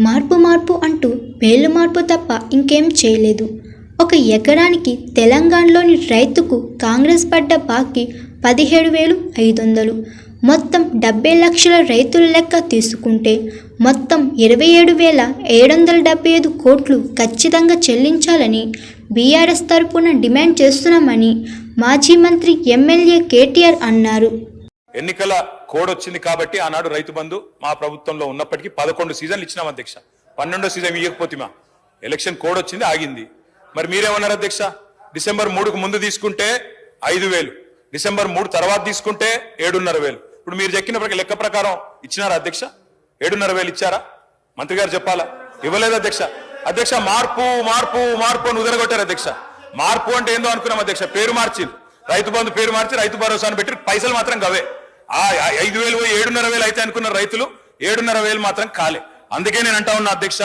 మార్పు మార్పు అంటూ పేర్లు మార్పు తప్ప ఇంకేం చేయలేదు. ఒక ఎకరానికి తెలంగాణలోని రైతుకు కాంగ్రెస్ పడ్డ బాకీ 17,500. మొత్తం 70 లక్షల రైతుల లెక్క తీసుకుంటే మొత్తం 27,775 కోట్లు ఖచ్చితంగా చెల్లించాలని బీఆర్ఎస్ తరపున డిమాండ్ చేస్తున్నామని మాజీ మంత్రి ఎమ్మెల్యే కేటీఆర్ అన్నారు. ఎన్నికల కోడ్ వచ్చింది కాబట్టి ఆనాడు రైతు బంధు మా ప్రభుత్వంలో ఉన్నప్పటికీ 11 సీజన్లు ఇచ్చినాం అధ్యక్ష. 12వ సీజన్ ఇవ్వకపోతే మా ఎలక్షన్ కోడ్ వచ్చింది ఆగింది. మరి మీరేమన్నారు అధ్యక్ష? డిసెంబర్ 3కు ముందు తీసుకుంటే 5,000, డిసెంబర్ 3 తర్వాత తీసుకుంటే 7,500. ఇప్పుడు మీరు చెక్కిన లెక్క ప్రకారం ఇచ్చినారా అధ్యక్ష? 7,500 ఇచ్చారా? మంత్రి గారు చెప్పాలా? ఇవ్వలేదు అధ్యక్ష. అధ్యక్ష మార్పు మార్పు మార్పు అని ఉదరగొట్టారు అధ్యక్ష. మార్పు అంటే ఏందో అనుకున్నాం అధ్యక్ష. పేరు మార్చి రైతు బంధు పేరు మార్చి రైతు భరోసాను పెట్టి పైసలు మాత్రం గవే. 5,000 7,500 అయితే అనుకున్న రైతులు 7,500 మాత్రం కాలే. అందుకే నేను అంటా ఉన్నా అధ్యక్ష,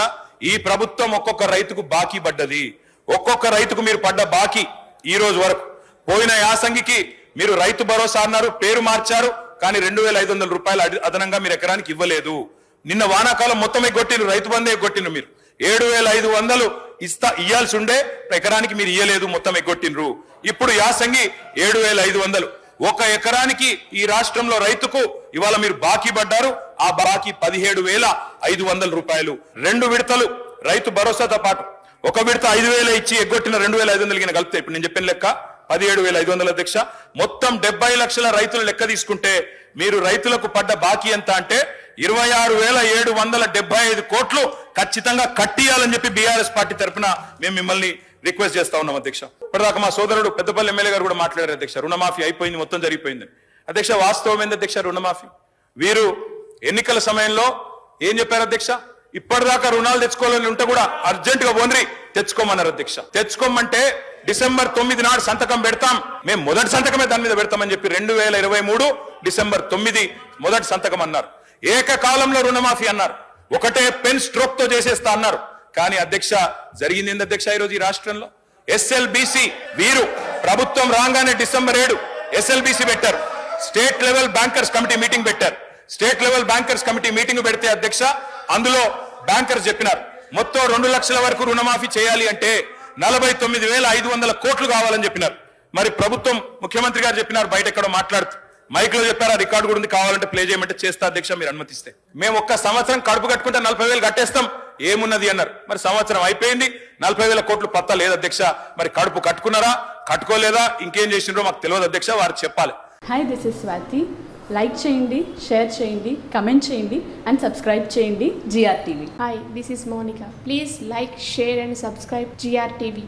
ఈ ప్రభుత్వం ఒక్కొక్క రైతుకు బాకీ పడ్డది. ఒక్కొక్క రైతుకు మీరు పడ్డ బాకీ ఈ రోజు వరకు పోయిన యాసంగికి మీరు రైతు భరోసా అన్నారు, పేరు మార్చారు, కానీ 2,500 రూపాయలు అదనంగా మీరు ఎకరానికి ఇవ్వలేదు. నిన్న వానాకాలం మొత్తం ఎగ్గొట్టిను, రైతు బంధు ఎగ్గొట్టిను. మీరు 7,500 ఇయ్యాల్సి ఉండే ఎకరానికి మీరు ఇయ్యలేదు, మొత్తం ఎగ్గొట్టినరు. ఇప్పుడు యాసంగి 7,500. ఒక ఎకరానికి ఈ రాష్ట్రంలో రైతుకు ఇవాళ మీరు బాకీ పడ్డారు. ఆ బాకీ 17,500 రూపాయలు. 2 విడతలు రైతు భరోసాతో పాటు ఒక విడత 5,000 ఇచ్చి ఎగ్గొట్టిన 2,500 కలిపితే ఇప్పుడు నేను చెప్పిన లెక్క 17,500 అధ్యక్ష. మొత్తం 70 లక్షల రైతుల లెక్క తీసుకుంటే మీరు రైతులకు పడ్డ బాకీ ఎంత అంటే 26,775 కోట్లు ఖచ్చితంగా కట్టియాలని చెప్పి బీఆర్ఎస్ పార్టీ తరఫున మేము మిమ్మల్ని రిక్వెస్ట్ చేస్తా ఉన్నాం అధ్యక్ష. ఇప్పటిదాకా మా సోదరుడు పెద్దపల్లి ఎమ్మెల్యే గారు కూడా మాట్లాడారు అధ్యక్ష, రుణమాఫీ అయిపోయింది, మొత్తం జరిగిపోయింది. అధ్యక్ష వాస్తవం ఏంది అధ్యక్ష? రుణమాఫీ వీరు ఎన్నికల సమయంలో ఏం చెప్పారు అధ్యక్ష? ఇప్పటిదాకా రుణాలు తెచ్చుకోవాలని ఉంటే కూడా అర్జెంట్ గా పోండి తెచ్చుకోమన్నారు అధ్యక్ష. తెచ్చుకోమంటే డిసెంబర్ 9 నాడు సంతకం పెడతాం, మేము మొదటి సంతకమే దాని మీద పెడతామని చెప్పి 2023 డిసెంబర్ 9 మొదటి సంతకం అన్నారు. ఏకకాలంలో రుణమాఫీ అన్నారు, ఒకటే పెన్ స్ట్రోక్ తో చేసేస్తా అన్నారు. కానీ అధ్యక్ష జరిగింది ఏంది అధ్యక్ష? ఈరోజు ఈ రాష్ట్రంలో ఎస్ఎల్బిసి వీరు ప్రభుత్వం రాగానే డిసెంబర్ 7 ఎస్ఎల్బిసి పెట్టారు. State level bankers committee meeting పెట్టారు. State level bankers committee meeting పెడితే అధ్యక్ష అందులో బ్యాంకర్స్ చెప్పినారు మొత్తం 2 లక్షల వరకు రుణమాఫీ చేయాలి అంటే 49,500 కోట్లు కావాలని చెప్పినారు. మరి ప్రభుత్వం ముఖ్యమంత్రి గారు చెప్పినారు, బయట ఎక్కడో మాట్లాడుతూ మైక్ లో చెప్పారా, రికార్డు కూడా ఉంది, కావాలంటే ప్లే చేయమంటే చేస్తా అధ్యక్ష మీరు అనుమతిస్తే. మేము ఒక్క సంవత్సరం కడుపు కట్టుకుంటే 40,000 కట్టేస్తాం ఏమున్నది అన్నారు. మరి సంవత్సరం అయిపోయింది, 40,000 కోట్లు పత్తా లేదు అధ్యక్ష. మరి కడుపు కట్టుకున్నారా కట్టుకోలేదా ఇంకేం చేసినారో మాకు తెలియదు అధ్యక్ష, వారు చెప్పాలి. Hi, this is Swathi. Like చేయండి, షేర్ చేయండి, కమెంట్ చేయండి అండ్ సబ్స్క్రైబ్ చేయండి GRTV. Hi, this is Monica. Please like, share and subscribe GRTV.